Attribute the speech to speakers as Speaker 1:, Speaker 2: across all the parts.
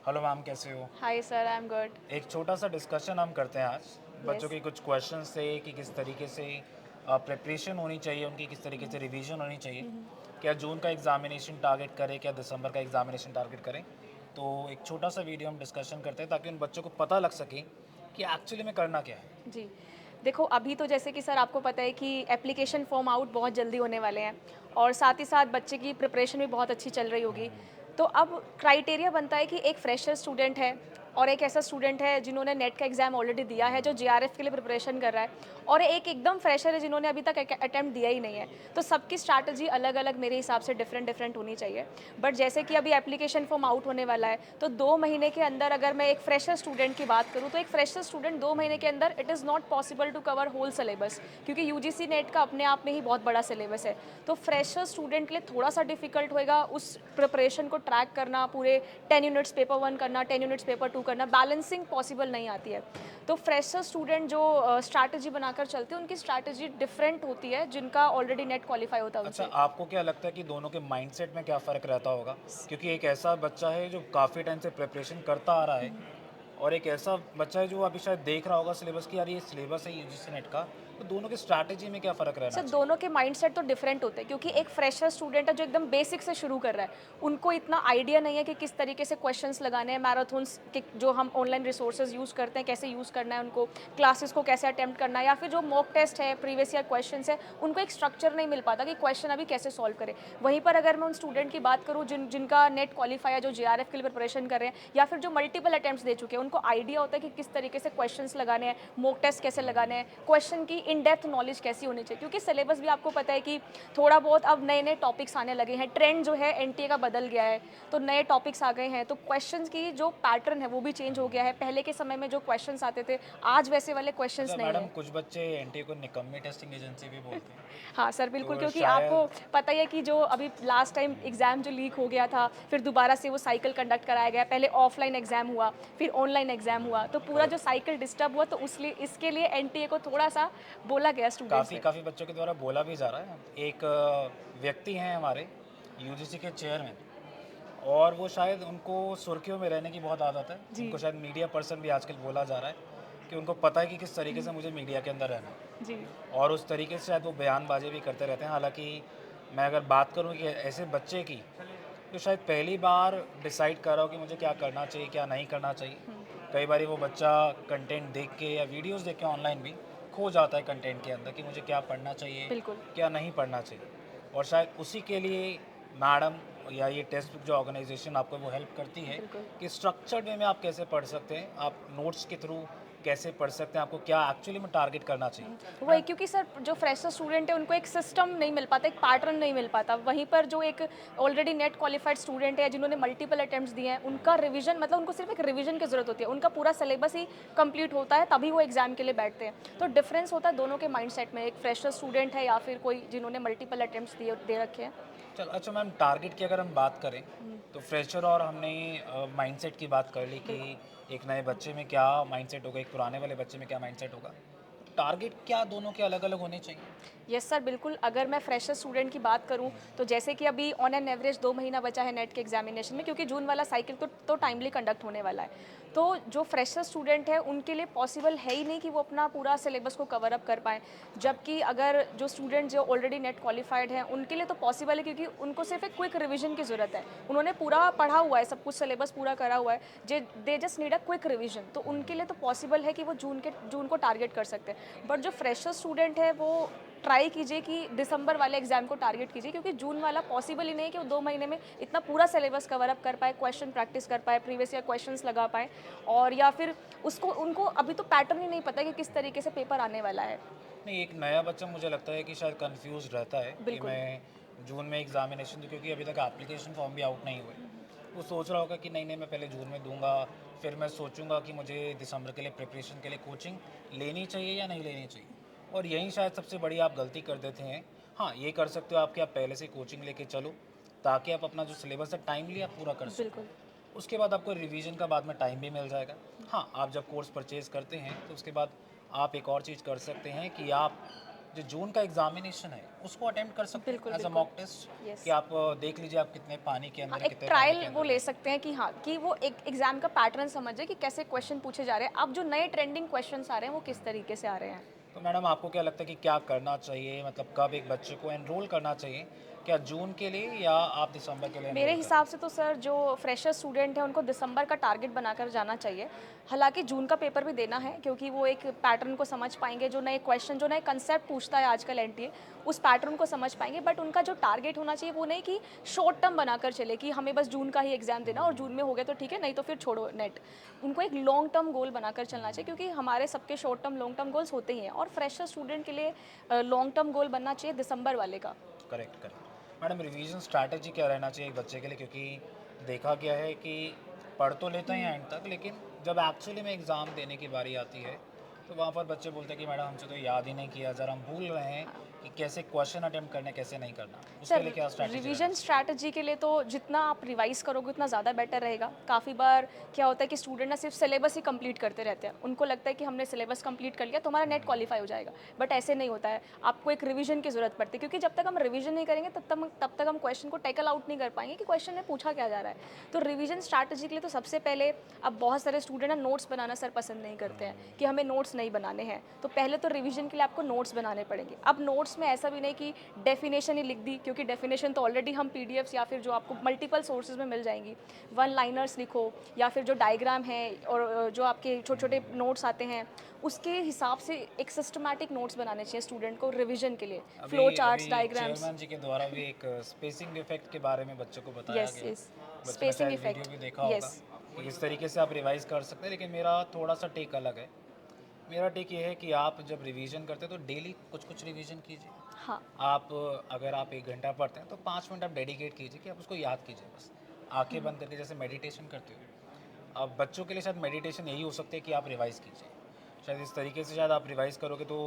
Speaker 1: Hello ma'am, कैसे हो?
Speaker 2: Hi sir, I am good.
Speaker 1: एक छोटा सा डिस्कशन हम करते हैं आज। बच्चों
Speaker 2: यस।
Speaker 1: के कुछ क्वेश्चंस थे कि किस तरीके से प्रिपरेशन होनी चाहिए उनकी, किस तरीके से रिवीजन होनी चाहिए। क्या जून का एग्जामिनेशन टारगेट करें, क्या दिसंबर का एग्जामिनेशन टारगेट करें? तो एक छोटा सा वीडियो हम डिस्कशन करते हैं ताकि उन बच्चों को पता लग सके कि एक्चुअली में करना क्या है।
Speaker 2: जी। देखो, अभी तो जैसे कि सर आपको पता है कि एप्लीकेशन फॉर्म आउट बहुत जल्दी होने वाले हैं और साथ ही साथ बच्चे की प्रिपरेशन भी बहुत अच्छी चल रही होगी। तो अब क्राइटेरिया बनता है कि एक फ्रेशर स्टूडेंट है और एक ऐसा स्टूडेंट है जिन्होंने नेट का एग्ज़ाम ऑलरेडी दिया है, जो जेआरएफ के लिए प्रिपरेशन कर रहा है, और एक एकदम फ्रेशर है जिन्होंने अभी तक अटेम्प्ट दिया ही नहीं है। तो सबकी स्ट्रैटेजी अलग-अलग मेरे हिसाब से डिफरेंट होनी चाहिए। बट जैसे कि अभी एप्लीकेशन फॉर्म आउट होने वाला है, तो 2 महीने के अंदर अगर मैं एक फ्रेशर स्टूडेंट की बात करूँ, तो एक फ्रेशर स्टूडेंट 2 महीने के अंदर it is not possible to cover whole syllabus, क्योंकि यूजीसी नेट का अपने आप में ही बहुत बड़ा सिलेबस है। तो फ्रेशर स्टूडेंट के लिए थोड़ा-सा डिफ़िकल्ट होएगा उस प्रिपरेशन को ट्रैक करना, पूरे 10 यूनिट्स पेपर 1 करना, 10 यूनिट्स पेपर 2 करना, बैलेंसिंग पॉसिबल नहीं आती है। तो फ्रेशर स्टूडेंट जो स्ट्रैटेजी बनाकर चलते हैं, उनकी स्ट्रैटेजी डिफरेंट होती है, जिनका ऑलरेडी नेट क्वालीफाई होता है
Speaker 1: अच्छा,
Speaker 2: उनसे।
Speaker 1: आपको क्या लगता है कि दोनों के माइंडसेट में क्या फ़र्क रहता होगा? क्योंकि एक ऐसा बच्चा है जो काफ़ी टाइम से प्रिपरेशन करता आ रहा है और एक ऐसा बच्चा है जो अभी शायद देख रहा होगा सिलेबस कि यार ये सिलेबस है यूजीसी नेट का। तो दोनों की स्ट्रैटेजी में क्या फ़र्क रहना
Speaker 2: सर,
Speaker 1: चाहिए?
Speaker 2: दोनों के माइंडसेट तो डिफरेंट होते हैं, क्योंकि एक फ्रेशर स्टूडेंट है जो एकदम बेसिक से शुरू कर रहा है। उनको इतना आइडिया नहीं है कि किस तरीके से क्वेश्चंस लगाने हैं, मैराथन्स के जो हम ऑनलाइन रिसोर्सेज यूज़ करते हैं कैसे यूज़ करना है उनको, क्लासेस को कैसे अटेम्प्ट करना है, या फिर जो मॉक टेस्ट है, प्रीवियस ईयर क्वेश्चंस है, उनको एक स्ट्रक्चर नहीं मिल पाता कि क्वेश्चन अभी कैसे सॉल्व करें। वहीं पर अगर मैं उन स्टूडेंट की बात करूँ जिनका नेट क्वालिफाई है, जो जेआरएफ के लिए प्रिपरेशन कर रहे हैं, या फिर जो मल्टीपल अटेम्प्ट्स दे चुके हैं, उनको आइडिया होता है कि किस तरीके से क्वेश्चंस लगाने हैं, मॉक टेस्ट कैसे लगाने हैं, क्वेश्चन की इन डेप्थ नॉलेज कैसी होनी चाहिए, क्योंकि सिलेबस भी आपको पता है कि थोड़ा बहुत अब नए-नए टॉपिक्स आने लगे हैं, ट्रेंड जो है एनटीए का बदल गया है, तो नए टॉपिक्स आ गए हैं, तो क्वेश्चंस की जो पैटर्न है वो भी चेंज हो गया है। पहले के समय में जो क्वेश्चंस आते थे, आज वैसे वाले क्वेश्चंस
Speaker 1: अच्छा
Speaker 2: नहीं
Speaker 1: मैडम,
Speaker 2: है।
Speaker 1: कुछ बच्चे एनटीए को निकम्मी टेस्टिंग एजेंसी भी बोलते हैं।
Speaker 2: हाँ सर, बिल्कुल,
Speaker 1: तो
Speaker 2: क्योंकि आपको
Speaker 1: शायद
Speaker 2: पता ही है कि जो अभी लास्ट टाइम एग्ज़ाम जो लीक हो गया था, फिर दोबारा से वो साइकिल कंडक्ट कराया गया। पहले ऑफलाइन एग्ज़ाम हुआ, फिर ऑनलाइन एग्ज़ाम हुआ, तो पूरा जो
Speaker 1: करेक्ट।
Speaker 2: साइकिल डिस्टर्ब हुआ, तो उसलिए इसके लिए एनटीए को थोड़ा-सा बोला गया स्टूडेंट्स
Speaker 1: काफ़ी
Speaker 2: से।
Speaker 1: काफ़ी बच्चों के द्वारा बोला भी जा रहा है। एक व्यक्ति हैं हमारे यूजीसी के चेयरमैन, और वो शायद उनको सुर्खियों में रहने की बहुत आदत है।
Speaker 2: जी।
Speaker 1: उनको शायद मीडिया पर्सन भी आजकल बोला जा रहा है कि उनको पता है कि किस तरीके से मुझे मीडिया के अंदर रहना है,
Speaker 2: जी।
Speaker 1: और उस तरीके से शायद वो बयानबाजी भी करते रहते हैं। हालाँकि मैं अगर बात करूँ कि ऐसे बच्चे की, तो शायद पहली बार डिसाइड कर रहा हो कि मुझे क्या करना चाहिए, क्या नहीं करना चाहिए। कई बारी वो बच्चा कंटेंट देख के या वीडियोज़ देख के ऑनलाइन भी खो जाता है कंटेंट के अंदर कि मुझे क्या पढ़ना चाहिए,
Speaker 2: बिल्कुल।
Speaker 1: क्या नहीं पढ़ना चाहिए। और शायद उसी के लिए मैडम या ये टेक्स्ट बुक जो ऑर्गेनाइजेशन आपको वो हेल्प करती है
Speaker 2: बिल्कुल।
Speaker 1: कि स्ट्रक्चर्ड वे में आप कैसे पढ़ सकते हैं, आप नोट्स के थ्रू कैसे पढ़ सकते हैं, आपको क्या एक्चुअली में टारगेट करना चाहिए।
Speaker 2: वही,
Speaker 1: मैडम,
Speaker 2: क्योंकि सर जो फ्रेशर स्टूडेंट है उनको एक सिस्टम नहीं मिल पाता, एक पैटर्न नहीं मिल पाता। वहीं पर जो एक ऑलरेडी नेट क्वालिफाइड स्टूडेंट है जिन्होंने मल्टीपल अटेम्प्ट्स दिए हैं, उनका रिवीजन, मतलब उनको सिर्फ एक रिवीजन की ज़रूरत होती है। उनका पूरा सिलेबस ही कंप्लीट होता है, तभी वो एग्जाम के लिए बैठते हैं। तो डिफरेंस होता है दोनों के माइंडसेट में, एक फ्रेशर स्टूडेंट है या फिर कोई जिन्होंने मल्टीपल अटेम्प्ट्स दिए दे रखे हैं।
Speaker 1: चल अच्छा मैम, टारगेट की अगर हम बात करें
Speaker 2: हम्म,
Speaker 1: तो फ्रेशर और हमने माइंडसेट की बात कर ली कि
Speaker 2: बिल्कुल।
Speaker 1: एक नए बच्चे में क्या माइंडसेट होगा, एक पुराने वाले बच्चे में क्या माइंडसेट होगा। टारगेट क्या दोनों के अलग अलग होने चाहिए?
Speaker 2: यस सर, बिल्कुल। अगर मैं फ्रेशर स्टूडेंट की बात करूँ, तो जैसे कि अभी ऑन एन एवरेज 2 महीना बचा है नेट के एग्जामिनेशन में, क्योंकि जून वाला साइकिल तो टाइमली कंडक्ट होने वाला है। तो जो फ्रेशर स्टूडेंट है उनके लिए पॉसिबल है ही नहीं कि वो अपना पूरा सिलेबस को कवर अप कर पाएँ। जबकि अगर जो स्टूडेंट जो ऑलरेडी नेट क्वालिफाइड हैं, उनके लिए तो पॉसिबल है, क्योंकि उनको सिर्फ एक क्विक रिवीजन की ज़रूरत है। उन्होंने पूरा पढ़ा हुआ है, सब कुछ सिलेबस पूरा करा हुआ है, जे they just need a quick revision. तो उनके लिए तो पॉसिबल है कि वो जून को टारगेट कर सकते हैं। बट जो फ्रेशर स्टूडेंट है वो ट्राई कीजिए कि दिसंबर वाले एग्जाम को टारगेट कीजिए, क्योंकि जून वाला पॉसिबल ही नहीं है कि वो 2 महीने में इतना पूरा सिलेबस कवर अप कर पाए, क्वेश्चन प्रैक्टिस कर पाए, प्रीवियस ईयर क्वेश्चंस लगा पाए, और या फिर उसको उनको अभी तो पैटर्न ही नहीं पता कि किस तरीके से पेपर आने वाला है।
Speaker 1: नहीं, एक नया बच्चा मुझे लगता है कि शायद कंफ्यूज रहता है कि
Speaker 2: बिल्कुल।
Speaker 1: मैं जून में एग्जामिनेशन दूँ, क्योंकि अभी तक एप्लीकेशन फॉर्म भी आउट नहीं हुए। वो सोच रहा होगा कि नहीं नहीं, मैं पहले जून में दूंगा, फिर मैं सोचूंगा कि मुझे दिसंबर के लिए प्रिपरेशन के लिए कोचिंग लेनी चाहिए या नहीं लेनी चाहिए। और यही शायद सबसे बड़ी आप गलती कर देते हैं। हाँ, ये कर सकते हो आप कि आप पहले से कोचिंग लेके चलो, ताकि आप अपना जो सिलेबस है टाइमली आप पूरा कर सको।
Speaker 2: बिल्कुल।
Speaker 1: उसके बाद आपको रिवीजन का बाद में टाइम भी मिल जाएगा। हाँ, आप जब कोर्स परचेज़ करते हैं तो उसके बाद आप एक और चीज़ कर सकते हैं कि आप जो जून का एग्जामिनेशन है उसको अटेम्प्ट कर सकते
Speaker 2: बिल्कुल,
Speaker 1: हैं एज अ
Speaker 2: बिल्कुल।
Speaker 1: Mock test
Speaker 2: yes.
Speaker 1: कि आप देख लीजिए आप कितने पानी के
Speaker 2: हाँ,
Speaker 1: अंदर हैं,
Speaker 2: एक
Speaker 1: कितने पानी
Speaker 2: ट्रायल
Speaker 1: के
Speaker 2: वो
Speaker 1: अंदर
Speaker 2: ले
Speaker 1: नहीं।
Speaker 2: सकते हैं कि हाँ, कि वो एक एग्ज़ाम का पैटर्न समझे कि कैसे क्वेश्चन पूछे जा रहे हैं। अब जो नए ट्रेंडिंग क्वेश्चंस आ रहे हैं, वो किस तरीके से आ रहे हैं।
Speaker 1: तो मैडम आपको क्या लगता है कि क्या करना चाहिए, मतलब कब एक बच्चे को एनरोल करना चाहिए, क्या जून के लिए या आप दिसंबर के लिए
Speaker 2: मेरे
Speaker 1: एनरोल कर रहे
Speaker 2: हिसाब से तो सर जो फ्रेशर स्टूडेंट हैं उनको दिसंबर का टारगेट बनाकर जाना चाहिए। हालाँकि जून का पेपर भी देना है क्योंकि वो एक पैटर्न को समझ पाएँगे, जो नए क्वेश्चन, जो नए कंसेप्ट पूछता है आजकल एनटीए, उस पैटर्न को समझ पाएँगे। बट उनका जो टारगेट होना चाहिए वो नहीं कि शॉर्ट टर्म बनाकर चले कि हमें बस जून का ही एग्ज़ाम देना और जून में हो गया तो ठीक है, नहीं तो फिर छोड़ो नेट। उनको एक लॉन्ग टर्म गोल बनाकर चलना चाहिए क्योंकि हमारे सबके short term, long term goals होते ही हैं और फ्रेशर स्टूडेंट के लिए लॉन्ग टर्म गोल बनना चाहिए दिसंबर वाले का।
Speaker 1: Correct correct. Madam revision strategy क्या रहना चाहिए एक बच्चे के लिए, क्योंकि देखा गया है कि पढ़ तो लेते हैं एंड तक, लेकिन जब एक्चुअली में एग्ज़ाम देने की बारी आती है तो वहाँ पर बच्चे बोलते हैं कि मैडम हमसे तो याद ही नहीं किया, ज़रा हम भूल रहे हैं कि कैसे क्वेश्चन अटेम्प्ट करने कैसे नहीं करना, उसके
Speaker 2: सर
Speaker 1: लिए क्या स्ट्रैटेजी रहना
Speaker 2: रिवीजन
Speaker 1: चाहिए?
Speaker 2: स्ट्रैटेजी के लिए तो जितना आप रिवाइज करोगे उतना ज़्यादा बेटर रहेगा। काफ़ी बार क्या होता है कि स्टूडेंट ना सिर्फ सिलेबस ही कंप्लीट करते रहते हैं, उनको लगता है कि हमने सिलेबस कंप्लीट कर लिया तो हमारा नेट क्वालिफाई हो जाएगा, बट ऐसे नहीं होता है। आपको एक रिवीजन की ज़रूरत पड़ती है क्योंकि जब तक हम रिवीजन नहीं करेंगे तब तक हम क्वेश्चन को टैकल आउट नहीं कर पाएंगे कि क्वेश्चन में पूछा क्या जा रहा है। तो रिवीजन स्ट्रैटेजी के लिए तो सबसे पहले, अब बहुत सारे स्टूडेंट ना नोट्स बनाना सर पसंद नहीं करते हैं कि हमें नोट्स नहीं बनाने हैं, तो पहले तो रिवीजन के लिए आपको नोट्स बनाने पड़ेंगे। अब नोट्स में ऐसा भी नहीं कि डेफिनेशन ही लिख दी, क्योंकि डेफिनेशन तो ऑलरेडी हम पीडीएफ्स या फिर जो आपको मल्टीपल सोर्सेज में मिल जाएंगी। वन लाइनर्स लिखो या फिर जो डायग्राम है और जो आपके छोटे छोटे नोट्स आते हैं उसके हिसाब से एक सिस्टमैटिक नोट्स बनाने चाहिए स्टूडेंट को रिवीजन के लिए,
Speaker 1: अभी
Speaker 2: फ्लो
Speaker 1: अभी
Speaker 2: चार्ट्स, डायग्राम्स।
Speaker 1: चेयरमैन जी के द्वारा भी एक स्पेसिंग इफेक्ट के बारे में बच्चों को बताया
Speaker 2: यस
Speaker 1: गया।
Speaker 2: यस।
Speaker 1: बच्चों ने
Speaker 2: स्पेसिंग
Speaker 1: शायद वीडियो
Speaker 2: इफेक्ट।
Speaker 1: भी देखा होगा
Speaker 2: यस।
Speaker 1: कि किस तरीके से आप रिवाइज कर सकते हैं, लेकिन मेरा थोड़ा सा टेक अलग है। मेरा टेक ये है कि आप जब रिवीजन करते हैं तो डेली कुछ कुछ रिवीजन कीजिए।
Speaker 2: हाँ।
Speaker 1: आप अगर आप 1 घंटा पढ़ते हैं तो 5 मिनट आप डेडिकेट कीजिए कि आप उसको याद कीजिए, बस आंखें बंद करके जैसे मेडिटेशन करते हो। अब बच्चों के लिए शायद मेडिटेशन यही हो सकती है कि आप रिवाइज़ कीजिए। शायद इस तरीके से शायद आप रिवाइज़ करोगे तो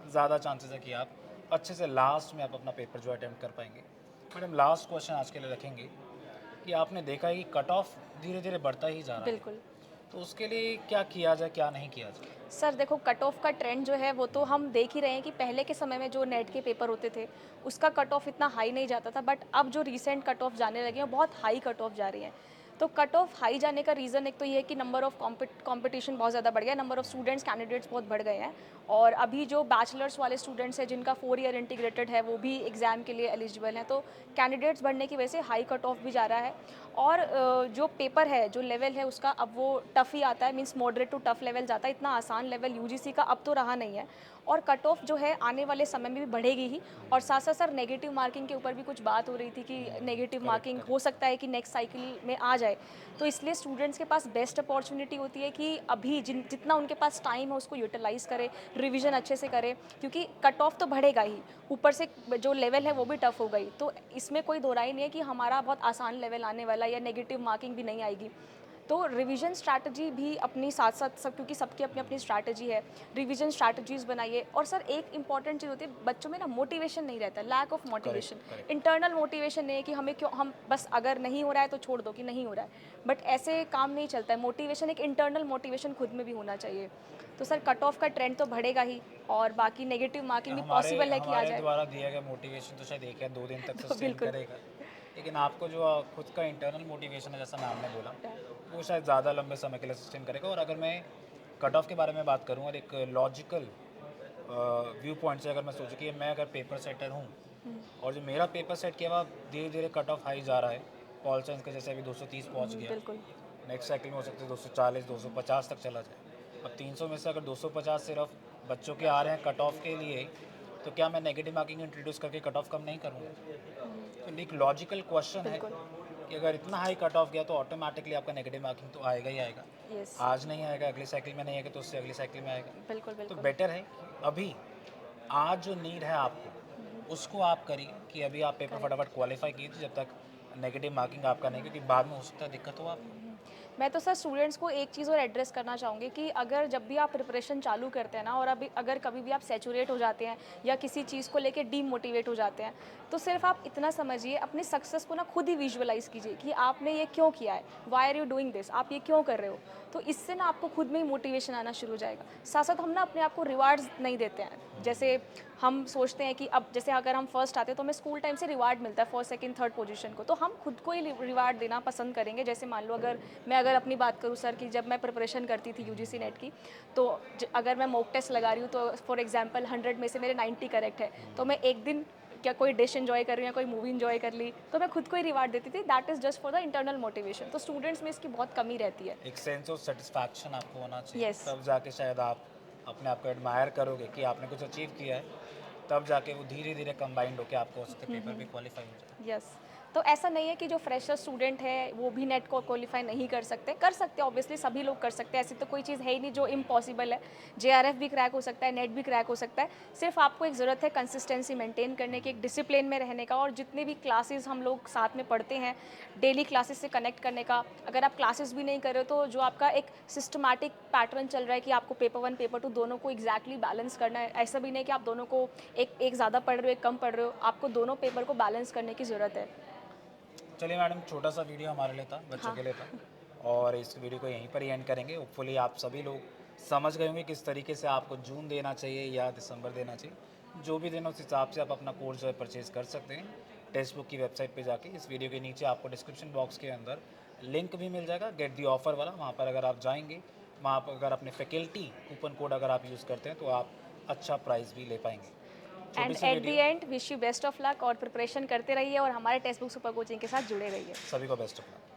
Speaker 1: ज़्यादा चांसेस है कि आप अच्छे से लास्ट में आप अपना पेपर जो अटेम्प्ट कर पाएंगे। मैडम लास्ट क्वेश्चन आज के लिए रखेंगे कि आपने देखा है कि कट ऑफ धीरे धीरे बढ़ता ही जा रहा है,
Speaker 2: बिल्कुल।
Speaker 1: तो उसके लिए क्या किया जाए, क्या नहीं किया जाए?
Speaker 2: सर देखो, कट ऑफ का ट्रेंड जो है वो तो हम देख ही रहे हैं कि पहले के समय में जो नेट के पेपर होते थे उसका कट ऑफ इतना हाई नहीं जाता था, बट अब जो रीसेंट कट ऑफ जाने लगे हैं बहुत हाई कट ऑफ जा रही हैं। तो कट ऑफ हाई जाने का रीज़न एक तो ये है कि नंबर ऑफ कंपटीशन बहुत ज़्यादा बढ़ गया, नंबर ऑफ स्टूडेंट्स, कैंडिडेट्स बहुत बढ़ गए हैं। और अभी जो बैचलर्स वाले स्टूडेंट्स हैं जिनका 4 ईयर इंटीग्रेटेड है वो भी एग्ज़ाम के लिए एलिजिबल हैं, तो कैंडिडेट्स बढ़ने की वजह से हाई कट ऑफ भी जा रहा है। और जो पेपर है, जो लेवल है उसका अब वो टफ़ ही आता है, means moderate to tough level जाता है, इतना आसान लेवल यूजीसी का अब तो रहा नहीं है। और कट ऑफ जो है आने वाले समय में भी बढ़ेगी ही। और साथ साथ सर नेगेटिव मार्किंग के ऊपर भी कुछ बात हो रही थी कि नेगेटिव
Speaker 1: करेक्ट
Speaker 2: मार्किंग हो
Speaker 1: करेक्ट।
Speaker 2: सकता है कि नेक्स्ट साइकिल में आ जाए। तो इसलिए स्टूडेंट्स के पास बेस्ट अपॉर्चुनिटी होती है कि अभी जितना उनके पास टाइम है उसको यूटिलाइज़ करें, रिवीजन अच्छे से करें, क्योंकि कट ऑफ तो बढ़ेगा ही, ऊपर से जो लेवल है वो भी टफ हो गई। तो इसमें कोई दो राय नहीं है कि हमारा बहुत आसान लेवल आने वाला है या नेगेटिव मार्किंग भी नहीं आएगी। तो रिवीजन स्ट्रैटेजी भी अपनी साथ साथ सब, क्योंकि सबकी अपनी अपनी स्ट्रैटेजी है, रिवीजन स्ट्रैटेजीज बनाइए। और सर एक इंपॉर्टेंट चीज़ होती है, बच्चों में ना मोटिवेशन नहीं रहता, lack of motivation,
Speaker 1: correct correct.
Speaker 2: Internal motivation नहीं है कि हमें क्यों, हम बस अगर नहीं हो रहा है तो छोड़ दो कि नहीं हो रहा है, बट ऐसे काम नहीं चलता है। मोटिवेशन, एक इंटरनल मोटिवेशन खुद में भी होना चाहिए। तो सर कट ऑफ का ट्रेंड तो बढ़ेगा ही और बाकी नेगेटिव मार्किंग भी
Speaker 1: हमारे
Speaker 2: पॉसिबल है कि आ
Speaker 1: हमारे
Speaker 2: जाए।
Speaker 1: द्वारा दिया गया मोटिवेशन तो शायद 1 या 2 दिन तक
Speaker 2: तो
Speaker 1: सस्टेन
Speaker 2: बिल्कुल।
Speaker 1: करेगा, लेकिन आपको जो खुद का इंटरनल मोटिवेशन है जैसा मैम ने बोला, वो शायद ज़्यादा लंबे समय के लिए सस्टेन करेगा। और अगर मैं कट ऑफ के बारे में बात करूँ और एक लॉजिकल व्यू पॉइंट से अगर मैं सोचूं कि मैं अगर पेपर सेटर हूँ और जो मेरा पेपर सेट किया हुआ धीरे धीरे कट ऑफ हाई जा रहा है, पॉल साइंस का जैसे अभी 230 पहुँच गया,
Speaker 2: बिल्कुल।
Speaker 1: नेक्स्ट साइकिल में हो सकता है 240 250 तक चला जाए। अब 300 में से अगर 250 सिर्फ बच्चों के आ रहे हैं कट ऑफ के लिए, तो क्या मैं नेगेटिव मार्किंग इंट्रोड्यूस करके कट ऑफ कम नहीं करूँगा? तो एक लॉजिकल क्वेश्चन है
Speaker 2: बिल्कुल।
Speaker 1: कि अगर इतना हाई कट ऑफ गया तो ऑटोमेटिकली आपका नेगेटिव मार्किंग तो आएगा ही आएगा।
Speaker 2: यस।
Speaker 1: आज नहीं आएगा, अगली साइकिल में नहीं आएगा, तो उससे अगली साइकिल में आएगा।
Speaker 2: बिल्कुल
Speaker 1: तो
Speaker 2: बिल्कुल।
Speaker 1: बेटर है कि अभी आज जो नीड है आपको उसको आप करिए कि अभी आप पेपर
Speaker 2: करेक्ट।
Speaker 1: फटाफट क्वालिफाई कीजिए, जब तक नेगेटिव मार्किंग आपका नहीं, क्योंकि बाद में हो सकता है दिक्कत हो आपको।
Speaker 2: मैं तो सर स्टूडेंट्स को एक चीज़ और एड्रेस करना चाहूँगी कि अगर जब भी आप प्रिपरेशन चालू करते हैं ना, और अभी अगर कभी भी आप सैचुरेट हो जाते हैं या किसी चीज़ को लेके डीमोटिवेट हो जाते हैं, तो सिर्फ आप इतना समझिए, अपनी सक्सेस को ना खुद ही विजुअलाइज़ कीजिए कि आपने ये क्यों किया है, why are you doing this, आप ये क्यों कर रहे हो। तो इससे ना आपको खुद में ही मोटिवेशन आना शुरू हो जाएगा। साथ साथ हम ना अपने आप को रिवार्ड्स नहीं देते हैं। जैसे हम सोचते हैं कि अब जैसे अगर हम फर्स्ट आते हैं तो हमें स्कूल टाइम से रिवार्ड मिलता है फर्स्ट सेकंड थर्ड पोजीशन को, तो हम खुद को ही रिवार्ड देना पसंद करेंगे। जैसे मान लो अगर अपनी बात करूँ सर, कि जब मैं प्रिपरेशन करती थी यूजीसी नेट की, तो अगर मैं मॉक टेस्ट लगा रही हूँ तो फॉर एग्जांपल 100 में से मेरे 90 करेक्ट है, तो मैं एक दिन क्या कोई डिश इन्जॉय कर रही हूँ या कोई मूवी इन्जॉय कर ली, तो मैं खुद को ही रिवार्ड देती थी। That is just for the internal motivation. तो स्टूडेंट्स में इसकी बहुत कमी रहती है।
Speaker 1: एक सेंस ऑफ सेटिस्फैक्शन आपको होना चाहिए,
Speaker 2: Yes.
Speaker 1: तब जाके शायद आप अपने आप को एडमायर करोगे कि आपने कुछ अचीव किया है, तब जाके वो धीरे धीरे कंबाइंड होकर आपको उसके पेपर पे क्वालिफाई हो जाए।
Speaker 2: यस। तो ऐसा नहीं है कि जो फ्रेशर स्टूडेंट है वो भी नेट को क्वालिफाई नहीं कर सकते, कर सकते हैं, ऑब्वियसली सभी लोग कर सकते हैं। ऐसी तो कोई चीज़ है ही नहीं जो इम्पॉसिबल है। जेआरएफ भी क्रैक हो सकता है, नेट भी क्रैक हो सकता है। सिर्फ आपको एक ज़रूरत है कंसिस्टेंसी मेंटेन करने की, एक डिसिप्लिन में रहने का, और जितने भी क्लासेस हम लोग साथ में पढ़ते हैं, डेली क्लासेस से कनेक्ट करने का। अगर आप क्लासेस भी नहीं कर रहे हो तो जो आपका एक सिस्टमैटिक पैटर्न चल रहा है कि आपको पेपर 1 पेपर 2 दोनों को एग्जैक्टली बैलेंस करना है। ऐसा भी नहीं कि आप दोनों को एक ज़्यादा पढ़ रहे हो, एक कम पढ़ रहे हो। आपको दोनों पेपर को बैलेंस करने की ज़रूरत है।
Speaker 1: चलिए मैडम, छोटा सा वीडियो हमारे लिए था, बच्चों
Speaker 2: हाँ।
Speaker 1: के लिए था, और इस वीडियो को यहीं पर ही एंड करेंगे। होपफुली आप सभी लोग समझ गए होंगे किस तरीके से आपको जून देना चाहिए या दिसंबर देना चाहिए। जो भी देना उस हिसाब से आप अपना कोर्स जो है परचेज़ कर सकते हैं टेक्स्ट बुक की वेबसाइट पे जाके। इस वीडियो के नीचे आपको डिस्क्रिप्शन बॉक्स के अंदर लिंक भी मिल जाएगा, गेट दी ऑफर वाला। वहाँ पर अगर आप जाएंगे, वहाँ पर अगर अपने फैकल्टी कूपन कोड अगर आप यूज़ करते हैं तो आप अच्छा प्राइस भी ले पाएंगे। छोटी
Speaker 2: and
Speaker 1: see
Speaker 2: at the
Speaker 1: video,
Speaker 2: and wish you best of luck, और प्रिपरेशन करते रहिए और हमारे टेक्स्ट बुक सुपर कोचिंग के साथ जुड़े रहिए।
Speaker 1: सभी को बेस्ट ऑफ लक।